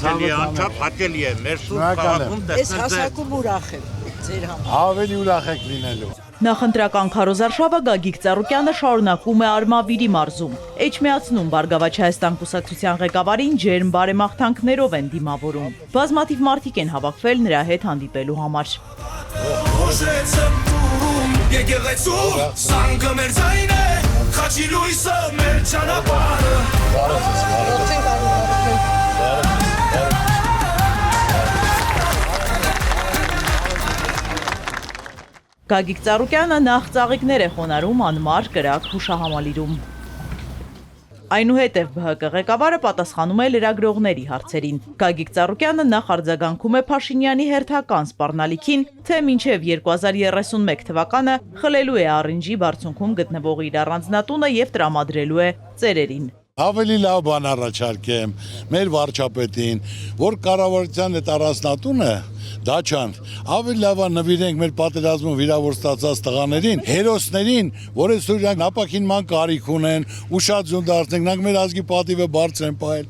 հաճելի է, անչափ հաճելի է, մեր սուրբ քաղաքում Ես հասակում ուրախ եմ ձեր համար։ Ավելի ուրախ եք լինելու։ Նախընտրական քարոզարշավը Գագիկ Ծառուկյանը շարունակում է Արմավիրի մարզում։ Էջմիածնում Բարգավաճ Հայաստան կուսակցության ղեկավարին ջերմ բարեմաղթանքներով են դիմավորում։ Բազմաթիվ մարդիկ են հավաքվել նրա հետ հանդիպելու համար։ Գագիկ Ծառուկյանը նախ ծաղիկներ է խոնարհում անմար կրակ հուշահամալիրում։ Այնուհետև ԲՀԿ ղեկավարը պատասխանում է լրագրողների հարցերին։ Գագիկ Ծառուկյանը նախ արձագանքում է Փաշինյանի հերթական սպառնալիքին, թե մինչև 2031 թվականը խլելու է առինջի բարձունքում գտնվող իր առանձնատունը եւ տրամադրելու է ծերերին։ Ավելի լավ բան առաջարկեմ մեր վարչապետին, որ կառավարության այդ առանձնատունը դաչան ավելի լավ նվիրենք մեր պատերազմում վիրավոր ստացած տղաներին, հերոսներին, որ այսօր իրանք ապակինման կարիք ունեն, ուշադրություն դարձնենք, նրանք մեր ազգի պատիվը բարձր են պահել։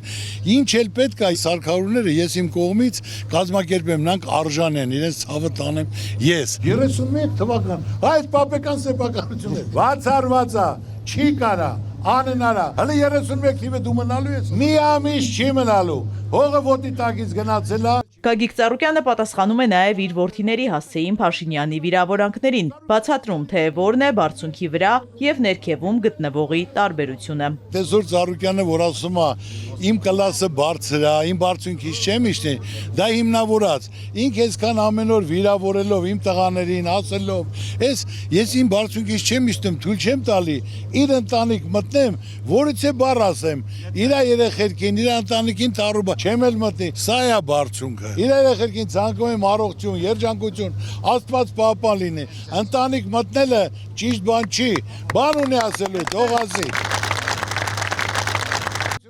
Ինչ էլ պետք է սարքավորները ես իմ կողմից կազմակերպեմ, նրանք արժան են, իրենց ցավը տանեմ ես։ 31 թվական, այդ պապեկան սեփականություն է։ Բացառված է, չի կարա Անենարա, հələ 31 թիվը դու մնալու ես, մի ամիս չի մնալու, հողը ոտի տակից գնացել է։ Գագիկ Ծառուկյանը պատասխանում է նաև իր որդիների հասցեին Փաշինյանի վիրավորանքներին, բացատրում, թե որն է բարձունքի վրա եւ ներքևում գտնվողի տարբերությունը։ Տեսօր Ծառուկյանը, որ ասում է, իմ կլասը բարձր է, իմ բարձունքից չեմ իշտի, դա հիմնավորած, ինք այսքան ամեն օր վիրավորելով իմ տղաներին, ասելով, ես իմ բարձունքից չեմ իշտում, թույլ չեմ տալի, իր ընտանիք մտնեմ, որից է բառ ասեմ, իր երեխերքին, իր ընտանիքին տառուբա, չեմ էլ մտնի, սա է բարձունքը։ Իր երեխերքին ցանկում եմ առողջություն, երջանկություն, Աստված պահպան լինի, ընտանիք մտնելը ճիշտ բան չի, բան ունի ասելու, թող ասի։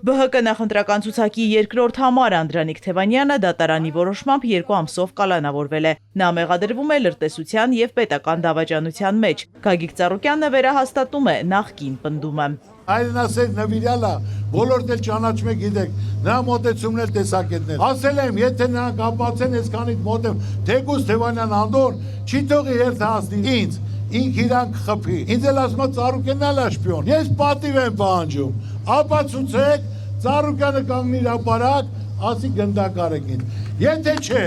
ԲՀԿ նախընտրական ցուցակի երկրորդ համար Անդրանիկ Թևանյանը դատարանի որոշմամբ 2 ամսով կալանավորվել է։ Նա մեղադրվում է լրտեսության եւ պետական դավաճանության մեջ։ Գագիկ Ծառուկյանը վերահաստատում է նախկին պնդումը։ Այրենասեր նվիրյալը բոլորդ էլ ճանաչում եք գիտեք, նրա մոտեցումն էլ տեսակետներ։ Ասել եմ, եթե նրանք ապացեն այսքանից մոտ եմ, թեկուզ Թևանյան Անդոն չի թողի հերթ հասնի ինձ, ինք իրանք խփի։ Ինձ էլ ասում է Ծառուկյանն էլ է շպիոն։ Ես պատիվ եմ պահանջում։ Ապացուցեք, Ծառուկյանը կանգնի իր ապարակ, ասի գնդակարեկին։ Եթե չէ,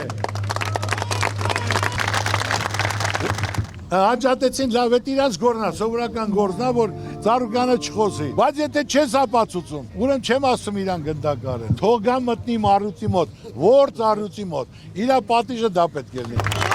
հաջատեցին լավ էտ իրանց գործնա, սովորական գործնա, որ Ծառուկյանը չխոսի։ Բայց եթե չես ապացուցում, ուրեմն չեմ ասում իրան գնդակար են։ Թող գա մտնի Մարութի մոտ, որ Ծառուկյանի մոտ, իրա պատիժը դա պետք է լինի։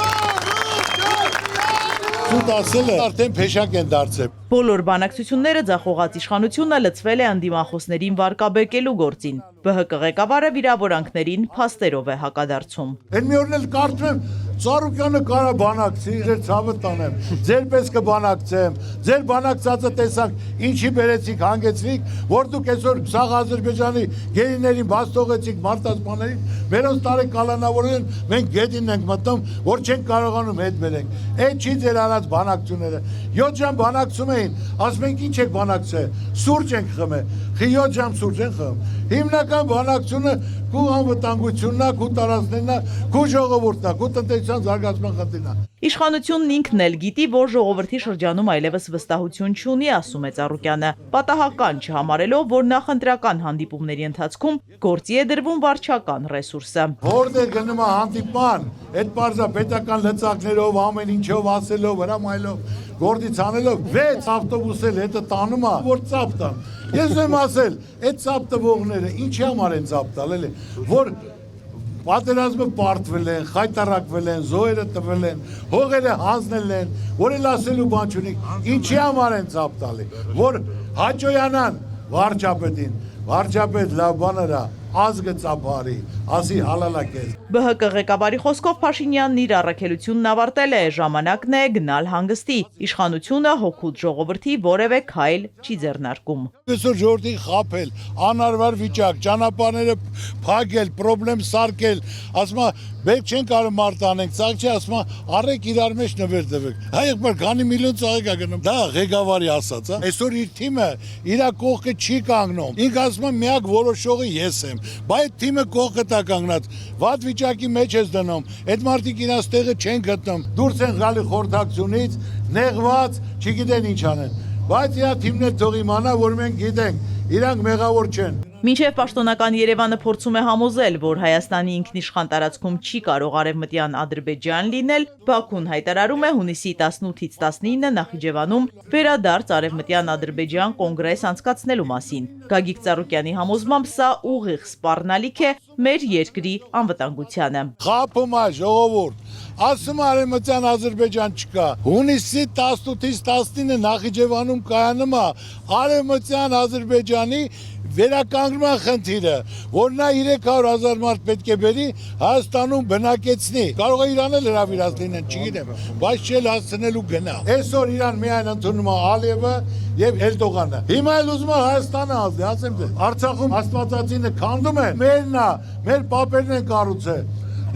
Սուտ ասել է, արդեն փեշակ են դարձել։ Բոլոր բանակցությունները ձախողած իշխանությունը լցվել է անդիմախոսներին վարկաբեկելու գործին։ ԲՀԿ ղեկավարը վիրավորանքներին փաստերով է հակադարձում։ Են մի օրն էլ կարծում եմ Ծառուկյանը կարա բանակցի, ձեր ցավը տանեմ, ձեր պես կբանակցեմ, ձեր բանակցածը տեսանք, ինչի բերեցիք, հանգեցրիք, որ դուք այսօր սաղ Ադրբեջանի գերիներին բաց թողեցիք մարտահրավերներին, մերոնց տարի կալանավորեն, մենք գետին ենք մտնում, որ չենք կարողանում հետ բերենք։ Այդ չի ձեր արած բանակցությունները։ 7 ժամ բանակցում էին, ասում ենք ինչ եք բանակցել, սուրճ ենք խմել, 7 ժամ սուրճ են խմել։ Հիմնական բանակցությունը քու անվտանգությունն է, քու տարածքներն է, քու ժողովուրդն է, քու տնտեսության զարգացման խնդիրն է։ Իշխանությունն ինքն էլ գիտի, որ ժողովրդի շրջանում այլևս վստահություն չունի, ասում է Ծառուկյանը, պատահական չհամարելով, որ նախընտրական հանդիպումների ընթացքում գործի է դրվում վարչական ռեսուրսը։ Որտեղ գնում է հանդիպման, այդ բարձա պետական լծակներով, ամեն ինչով ասելով, հրամայելով, գործից անելով 6 ավտոբուս էլ հետը տանում է, որ ծափ տան։ Ես եմ ասել, այդ ծափ տվողները ինչի համար են ծափ տալ, էլի, որ պատերազմը պարտվել են, խայտարակվել են, զոհերը տվել են, հողերը հանձնել են, որ էլ ասելու բան չունի, ինչի համար են ծափ տալի, որ հաճոյանան վարչապետին, վարչապետ լավ բաները, ազգը ծափարի, ասի հալալակես։ ԲՀԿ ղեկավարի խոսքով Փաշինյանն իր առաքելությունն ավարտել է, ժամանակն է գնալ հանգստի, իշխանությունը հոգուտ ժողովրդի որևէ քայլ չի ձեռնարկում։ Այսօր ժողովրդի խաբել, անարվար վիճակ, ճանապարհները փակել, խնդրեմ սարքել, ասում է Բեք չեն կարող մարդ անենք, ցակ չի ասում, առեք իրար մեջ նվեր տվեք։ Հայ եղբայր, քանի միլիոն ցաղեք ա գնում։ Դա ղեկավարի ասած, հա։ Այսօր իր թիմը իր կողքը չի կանգնում։ Ինքը ասում է միակ որոշողը ես եմ։ Բայց թիմը կողքը տա կանգնած, վատ վիճակի մեջ ես դնում։ Այդ մարդիկ իրաց տեղը չեն գտնում։ Դուրս են գալի խորհրդակցությունից, նեղված, չգիտեն ինչ անեն։ Բայց իր թիմն է թող իմանա, որ մենք գիտենք, իրանք մեղավոր չեն։ Մինչև պաշտոնական Երևանը փորձում է համոզել, որ Հայաստանի ինքնիշխան տարածքում չի կարող արևմտյան Ադրբեջան լինել, Բաքուն հայտարարում է հունիսի 18-ից 19 Նախիջևանում վերադարձ արևմտյան Ադրբեջան կոնգրես անցկացնելու մասին։ Գագիկ Ծառուկյանի համոզմամբ սա ուղիղ սպառնալիք է մեր երկրի անվտանգությանը։ Խափում է ժողովուրդ, ասում արևմտյան Ադրբեջան չկա։ Հունիսի 18-ից 19 Նախիջևանում կայանում է արևմտյան Ադրբեջանի վերականգնման խնդիրը, որ նա 300,000 մարդ պետք է բերի Հայաստանում բնակեցնի։ Կարող է Իրանը հրավիրած լինեն, չգիտեմ, բայց չէ հասցնելու գնա։ Այսօր Իրան միայն ընդունում է Ալիևը եւ Էրդողանը։ Հիմա էլ ուզում է Հայաստանը ազդի, ասեմ թե Արցախում աստվածածինը քանդում են, մերն է, մեր պապերն են կառուցել։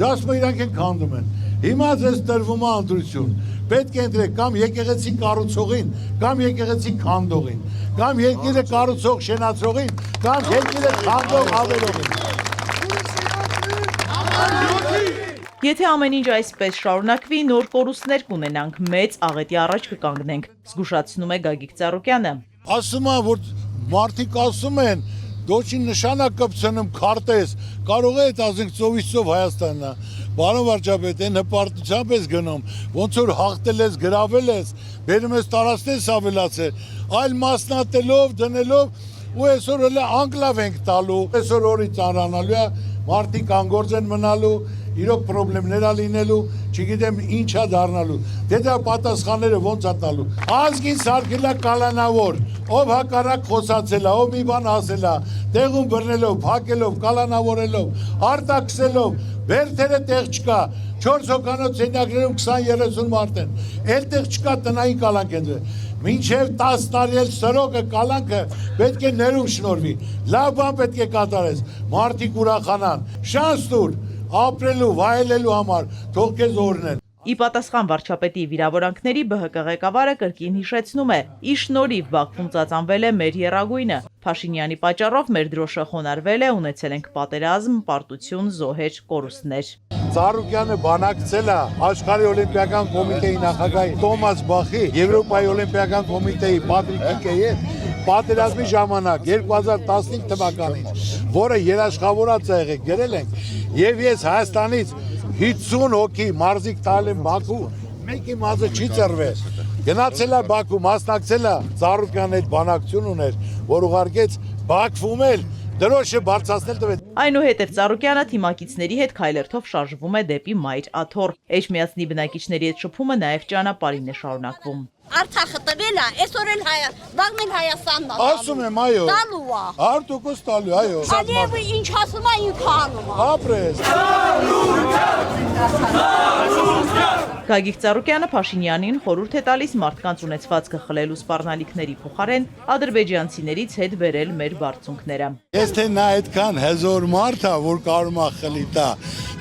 Դասը իրանք են քանդում են։ Հիմա ձեզ տրվում է ընտրություն։ Պետք է ընտրեք կամ եկեղեցի կառուցողին, կամ եկեղեցի քանդողին, կամ երկիրը կառուցող շենացողին, կամ երկիրը քանդող ավերողին։ Եթե ամեն ինչ այսպես շարունակվի, նոր կորուստներ կունենանք, մեծ աղետի առաջ կկանգնենք, զգուշացնում է Գագիկ Ծառուկյանը։ Ասում է, որ մարդիկ ասում են, դոչի նշանակապցնում քարտեզ, կարող է այդ ասենք ծովից ծով Հայաստանն է։ Պարոն վարչապետ, այն հպարտությամբ ես գնում, ոնց որ հաղթել ես, գրավել ես, բերում ես տարածքներ ավելացել, այլ մասնատելով, դնելով ու այսօր հələ անկլավ ենք տալու, այսօր օրից ծանրանալու է, մարդիկ անգործ են մնալու, իրոք պրոբլեմներ ա լինելու, չգիտեմ ինչա դառնալու, դե դա պատասխանները ոնց ա տալու։ Ազգին սարքել է կալանավոր, ով հակառակ խոսացել է, ով մի բան ասել է, տեղում բռնելով, փակելով, կալանավորելով, արտաքսելով, Վերթերը տեղ չկա, 4 հոգանոց սենյակներում 20-30 մարդ են, էլ տեղ չկա տնային կալանք են դրել, մինչև 10 տարի էլ սրոկը կալանքը պետք է ներում շնորվի, լավ բան պետք է կատարես, մարդիկ ուրախանան, շանս տուր, ապրելու, վայելելու համար, թող քեզ օրհնեն։ Ի պատասխան վարչապետի վիրավորանքների ԲՀԿ ղեկավարը կրկին հիշեցնում է, ի շնորհիվ Բաքվում ծածանվել է մեր եռագույնը, Փաշինյանի պատճառով մեր դրոշը խոնարհվել է, ունեցել ենք պատերազմ, պարտություն, զոհեր, կորուստներ։ Ծառուկյանը բանակցել է Աշխարհի օլիմպիական կոմիտեի նախագահ Թոմաս Բախի, Եվրոպայի օլիմպիական կոմիտեի Պատրիկ Կիկեի պատերազմի ժամանակ 2015 թվականին, որը երաշխավորած է եղել, գրել ենք, եւ ես Հայաստանից 50 հոգի մարզիկ տալ եմ Բաքու, մեկի մազը չի ծռվել։ Գնացել է Բաքու, մասնակցել է Ծառուկյանի հետ բանակցություն ուներ, որ ուղարկեց Բաքվում էլ դրոշը բարձրացնել տվեց։ Այնուհետև Ծառուկյանը թիմակիցների հետ քայլերթով շարժվում է դեպի Մայր Աթոռ։ Էջմիածնի բնակիչների հետ շփումը նաև ճանապարհին է շարունակվում։ Արցախը տվել է, այսօր էլ վաղն էլ Հայաստանն է։ Ասում եմ, այո։ Տալու է։ 100% տալու, այո։ Ալիևը ինչ ասում է, ինքը անում է։ Ապրես։ Գագիկ Ծառուկյանը Փաշինյանին խորհուրդ է տալիս մարդկանց ունեցվածքը խլելու սպառնալիքների փոխարեն ադրբեջանցիներից հետ բերել մեր բարձունքները։ Ես թե նա այդքան հզոր մարդ է, որ կարող է խլի տա,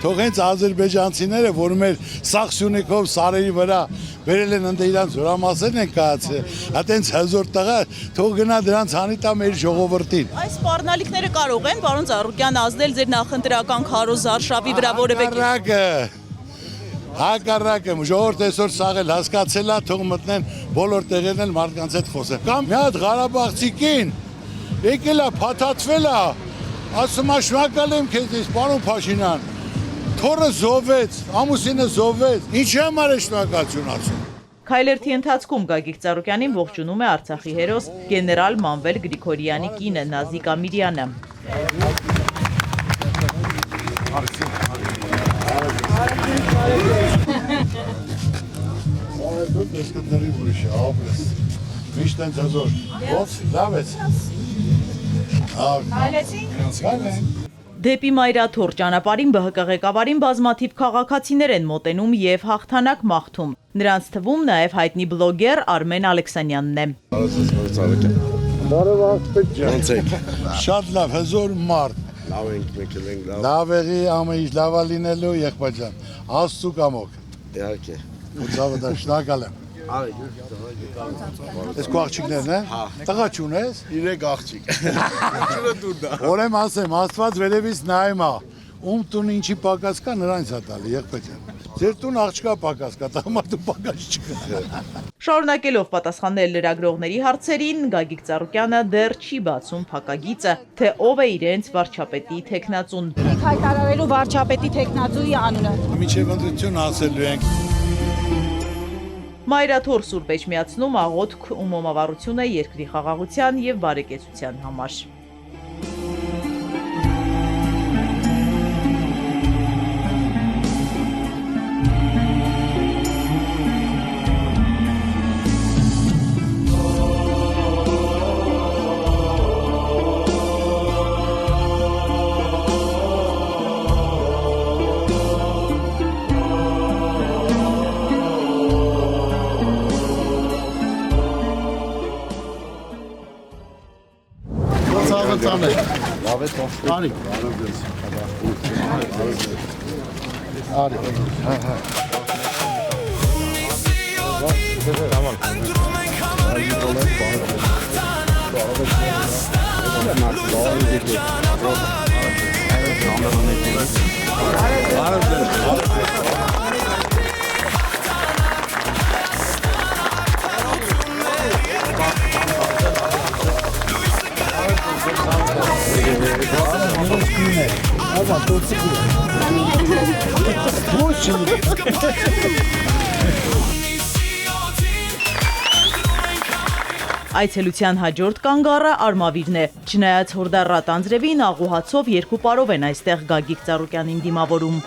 թող հենց ադրբեջանցիները, որ մեր սախսյունիկով սարերի վրա վերել են ընդ իրանց զորամասերն են կայացել, այդենց հզոր տղա, թող գնա դրանց հանի տա մեր ժողովրդին։ Այս սպառնալիքները կարող են, պարոն Ծառուկյան, ազդել ձեր նախընտրական քարոզ արշավի վրա որևէ Հակառակը, ժողովուրդը այսօր սաղել հասկացել է, թող մտնեն բոլոր տեղերն էլ մարդկանց հետ խոսեն։ Կամ մի հատ Ղարաբաղցիկին եկել է, փաթաթվել է, ասում է շնորհակալ եմ քեզ, պարոն Փաշինյան, թոռը զոհվեց, ամուսինը զոհվեց, ինչի համար է շնորհակալություն ասում։ Քայլերթի ընթացքում Գագիկ Ծառուկյանին ողջունում է Արցախի հերոս գեներալ Մանվել Գրիգորյանի կինը Նազիկ Ամիրյանը։ Միշտ են ձազոր, ոնց, լավ ես։ Դեպի Մայր Աթոռ ճանապարհին ԲՀԿ ղեկավարին բազմաթիվ քաղաքացիներ են մոտենում եւ հաղթանակ մաղթում։ Նրանց թվում նաեւ հայտնի բլոգեր Արմեն Ալեքսանյանն է։ Բարև աղբետ ջան։ Շատ լավ, հզոր մարդ։ Լավ ենք մենք ենք լավ։ Լավ եղի, ամեն ինչ լավ լինելու եղբայրան։ Աստծո կամոք։ Իհարկե։ Ու ցավը դա շնորհակալ եմ։ Այս քո աղջիկներն են։ Տղա չունես։ 3 աղջիկ։ Չունը դուրն է։ Օրեմ ասեմ, Աստված վերևից նայում է։ Ում տուն ինչի պակաս կա, նրանց է տալի, եղբայրան։ Ձեր տուն աղջկա պակաս կա, տղամարդու պակաս չկա։ Շարունակելով պատասխանել լրագրողների հարցերին, Գագիկ Ծառուկյանը դեռ չի բացում փակագիծը, թե ով է իրենց վարչապետի թեկնածուն։ Մենք հայտարարելու վարչապետի թեկնածուի անունը։ Միջև ընտրություն ասելու ենք։ Մայրաթոր Սուրբ Էջմիածնում աղոթք ու մոմավառություն է երկրի խաղաղության և բարեկեցության համար։ Լավ է տող։ Արի։ Արի։ Այցելության հաջորդ կանգառը Արմավիրն է։ Չնայած հորդառատ անձրևին, աղուհացով երկու պարով են այստեղ Գագիկ Ծառուկյանին դիմավորում։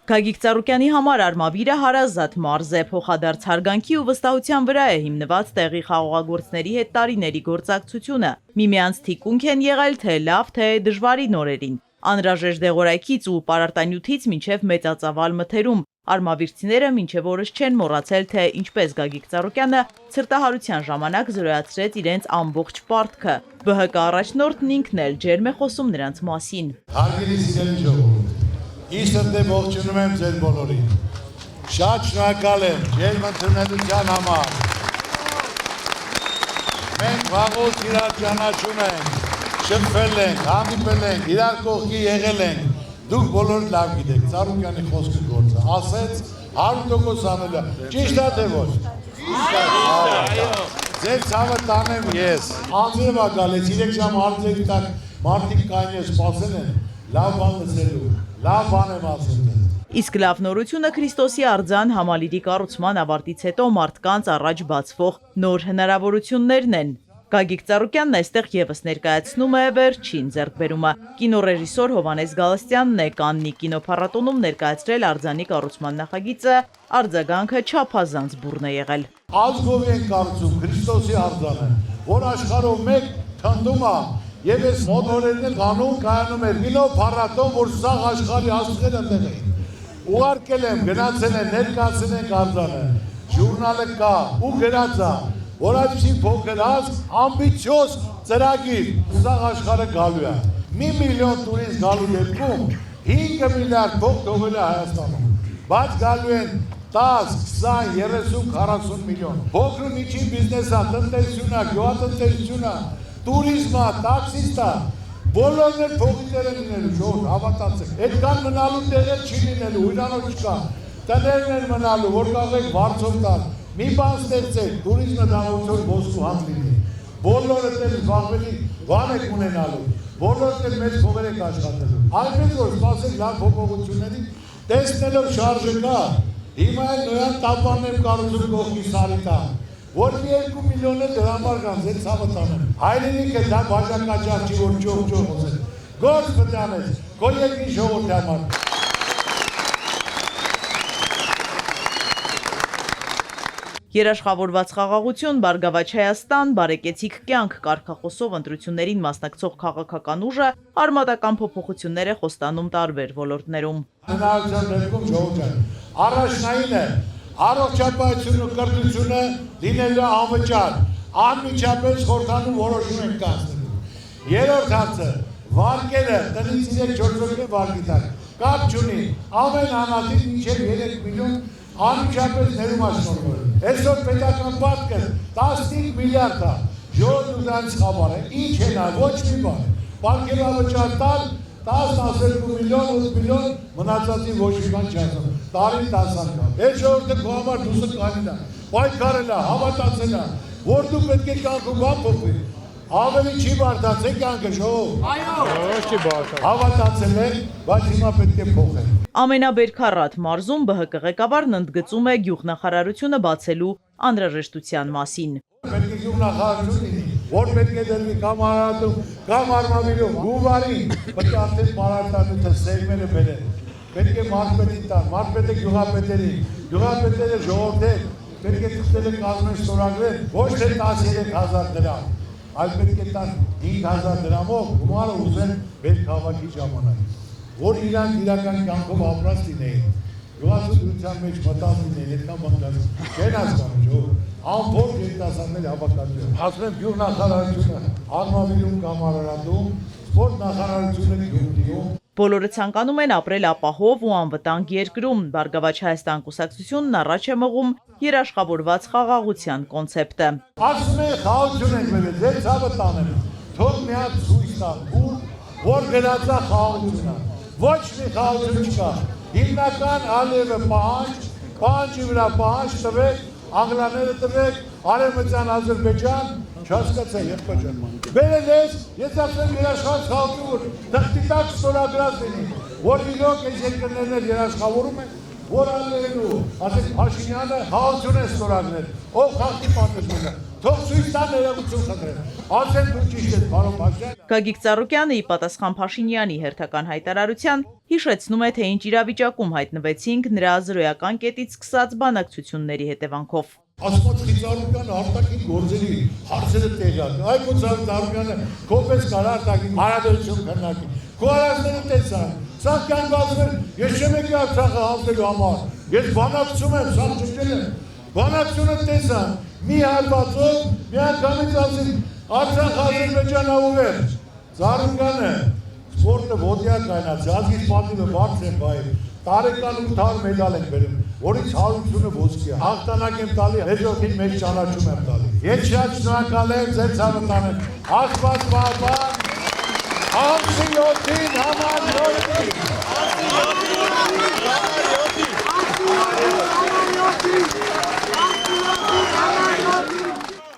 Գագիկ Ծառուկյանի համար Արմավիրը հարազատ մարզ է, փոխադարձ հարգանքի ու վստահության վրա է հիմնված տեղի խաղողագործների հետ տարիների գործակցությունը։ Միմյանց թիկունք են եղել թե լավ, թե դժվարին օրերին։ Անհրաժեշտ դեղորայքից ու պարարտանյութից մինչև մեծածավալ մթերում արմավիրցիները մինչև օրս չեն մոռացել, թե ինչպես Գագիկ Ծառուկյանը ցրտահարության ժամանակ զրոյացրեց իրենց ամբողջ պարտքը։ ԲՀԿ առաջնորդն ինքն էլ ջերմ է խոսում նրանց մասին։ Հարգելի սիրելի ժողովուրդ, իսրտե ողջունում եմ ձեր բոլորին։ Շատ շնորհակալ եմ ջերմ ընդունելության համար։ Մենք վաղուց իրար ճանաչում ենք, շփվել ենք, հանդիպել ենք, իրար կողքի եղել ենք։ Դուք բոլորը լավ գիտեք, Ծառուկյանի խոսքը գործը, ասեց 100% անելա, ճիշտ է թե ոչ։ Ձեր ցավը տանեմ ես։ Անձրև ա գալիս 3 ժամ արձեվի տակ մարդիկ կայնը սպասել են, լավ բան լսելու, լավ բան եմ ասել։ Իսկ լավ նորությունը Քրիստոսի արձան համալիրի կառուցման ավարտից հետո մարդկանց առաջ բացվող նոր հնարավորություններն են։ Գագիկ Ծառուկյանն այստեղ ևս ներկայացնում է վերջին ձեռքբերումը։ Կինոռեժիսոր Հովհաննես Գալստյանն է Կաննի կինոփառատոնում ներկայացրել արձանի կառուցման նախագիծը, արձագանքը չափազանց բուռն է եղել։ Ազգով են կառուցում Քրիստոսի արձանը, որ աշխարհով մեկ քանդում է, եւ այս մոտ օրերն էլ անում կայանում էր կինոփառատոն, որ սաղ աշխարհի աստղերը տեղ էին։ Ուղարկել եմ, գնացել են, ներկայացել են արձանը, ժուրնալը կա ու գրած է, որ այսպիսի փոքր ազգ ամբիցիոզ ծրագիր սաղ աշխարհը գալու է։ 1 միլիոն տուրիստ գալու դեպքում 5 միլիարդ փող թողել է Հայաստանում, բայց գալու են 10, 20, 30, 40 միլիոն։ Փոքր ու միջին բիզնեսը, տնտեսությունա, գյուղատնտեսությունա, տուրիզմա, տաքսիստա, բոլորն էլ փողիկներ են լինելու, ժողովուրդ, հավատացեք։ Այդքան մնալու տեղեր չի լինելու, հյուրանոց չկա։ Տներն են մնալու, որ կարող եք վարձով տալ։ Մի բան ստեղծեք, տուրիզմը դավություն ոսկու հատ լինի։ Բոլորը դեր զբաղվելի բան եք ունենալու, բոլորը դեր մեծ փողեր եք աշխատելու։ Այնպես որ սպասեք լավ փոփոխությունների, տեսնելով շարժը կա, հիմա էլ նոյան տապաններ կառուցում կողքի սարի տան, որ մի 2 միլիոն դրա համար կան, ձեր ցավը տանեմ։ Հայրենիքը դա բաժակաճառ չի, որ ճող ոսել։ Գործ բտանես, քո երկրի ժողովրդի համար։ Երաշխավորված խաղաղություն, Բարգավաճ Հայաստան, բարեկեցիկ կյանք կարգախոսով ընտրություններին մասնակցող քաղաքական ուժը արմատական փոփոխություններ է խոստանում տարբեր ոլորտներում։ Առաջնային է առողջապահությունն ու կրթությունը լինելու անվճար, անմիջապես խորհրդանում որոշում են կայացնելու։ Երրորդ հարցը վարկերը տնից 3-4 վարկի տակ կապ չունի, ամեն անհատին մինչև 3 միլիոն անմիջապես ներում աշխատում։ Այսօր պետական պարտքը 15 միլիարդ է, ժողովուրդը դրանից խաբար է, ինչ է նա, ոչ մի բան, վարկեր ավճար տալ, 10-12 միլիոն, 8 միլիոն մնացածին ոչ մի բան չասում, տարին 10 անգամ։ Այս ժողովուրդը քո համար դուսը կանին է, պայքարել է, հավատացել է, որ դու պետք է կյանքում բան փոխվի։ Ավելի չի բարդացել կյանքը ժողով։ Այո, հավատացել եք, բայց հիմա պետք է փոխել։ Ամենաբերքառատ մարզում ԲՀԿ ղեկավարն ընդգծում է գյուղնախարարությունը բացելու անհրաժեշտության մասին։ Պետք է գյուղնախարարություն լինի, որ պետք է դրվի կամ Արարատում, կամ Արմավիրում, Գուվարին, պետք է արդեն պարարտանյութը սերմերը բերեն։ Պետք է մարզպետին տան, մարզպետը գյուղապետերին, գյուղապետերը ժողովրդեն, պետք է ցուցել կազմել ստորագրել, ոչ թե 13,000 դրամ, այլ պետք է տան 5,000 դրամով գումարը ուզեն մեր քաղաքի ժամանակ, որ իրանք իրական կյանքով ապրած լինեին, գյուղացիության մեջ մտած լինեին, այդքան բան չեն հասկանում, ժողով, ամբողջ երիտասարդների հավաքածուը։ Ասում եմ գյուղնախարարությունը Արմավիրում կամ Արարատում, սպորտ նախարարությունը Գյումրիում։ Բոլորը ցանկանում են ապրել ապահով ու անվտանգ երկրում։ Բարգավաճ Հայաստան կուսակցությունն առաջ է մղում երաշխավորված խաղաղության կոնցեպտը։ Ասում են խաղաղություն ենք բերել, ձեր ցավը տանեմ, թող մի հատ ցույց տան, որ գնացա խաղաղությունն է։ Ոչ մի խաղաղություն չկա։ Հիմնական ալիևը պահանջի վրա պահանջ տվեք, անգլաները տվեք, Արևմտյան Ադրբեջան, չհասկացա եղբայրան։ Բերել ես, ես ասեմ երաշխավորված խաղաղություն, թղթի տակ ստորագրած լինի, որ իրոք այս երկրներն երաշխավորում են, որ ալերելու, ասեք Փաշինյանը խաղաղություն է ստորագրել, ով խաղաղի պատասխանը, թող ցույց տա ներողություն խնդրեն, ասեն դու ճիշտ ես, պարոն Փաշինյան։ Գագիկ Ծառուկյանը ի պատասխան Փաշինյանի հերթական հայտարարության հիշեցնում է, թե ինչ իրավիճակում հայտնվեցինք նրա զրոյական կետից սկսած բանակցությունների հետևանքով։ Ասված Ծառուկյանը արտաքին գործերի հարցերը տեղյակ, այգո Ծառուկյանը կողպես կար արտաքին հարաբերություն քննարկի, քո արածները տեսան, սա կանգնացել, ես չեմ եկել Արցախը հանձնելու համար, ես բանակցում եմ, սա ճշտել եմ, բանակցությունը տեսան, մի հարվածով, մի անգամից ասին, Արցախ Ադրբեջան ուղերձ, Ծառուկյանը սպորտը ոտյա կայնացի, ազգից պատիվը բարձր եմ բայ, տարեկան 800 մեդալ ենք բերում, որից 100-ը ոսկի է, հաղթանակ եմ տալի, հաջորդին մեծ ճանաչում եմ տալի։ Ես շատ շնորհակալ եմ, ձեր ցավը տանեմ, Աստված պահպան, ամսի 7-ին համար նորից։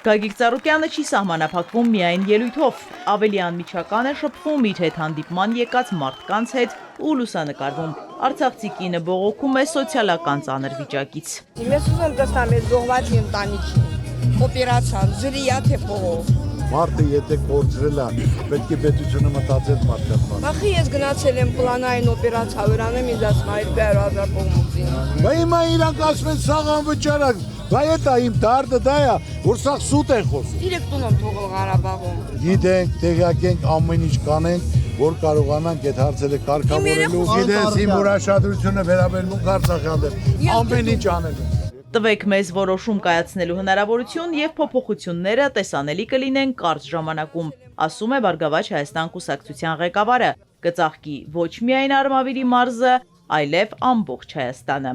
Գագիկ Ծառուկյանը չի սահմանափակվում միայն ելույթով, ավելի անմիջական է շփվում իր հետ հանդիպման եկած մարդկանց հետ ու լուսանկարվում։ Արցախցի կինը բողոքում է սոցիալական ծանր վիճակից։ Ես ուզում տեսամ այս զոհված ընտանիքին, օպերացիան, զրիա թե փողով։ Մարդը եթե կորցրել է, պետք է պետությունը մտածել մարդկանց մասին։ Ախի ես գնացել եմ պլանային օպերացիա վերանեմ, ինձ ասում 200,000 կողմուծին։ Բա հիմա իրանք ասում են սաղ անվճար է, բա դա իմ դարդը դա է, որ սաղ սուտ են խոսում։ Իրեք տուն եմ թողել Ղարաբաղում։ Գիտենք, տեղյակենք, ամեն ինչ կանենք, որ կարողանանք այդ հարցերը կարգավորելու։ Գիտես, իմ ուրախադրությունը վերաբերվում Արցախյան դեմ, ամեն ինչ անել ենք։ Տվեք մեզ որոշում կայացնելու հնարավորություն եւ փոփոխությունները տեսանելի կլինեն կարճ ժամանակում, ասում է Բարգավաճ Հայաստան կուսակցության ղեկավարը, կծաղկի ոչ միայն Արմավիրի մարզը, այլև ամբողջ Հայաստանը։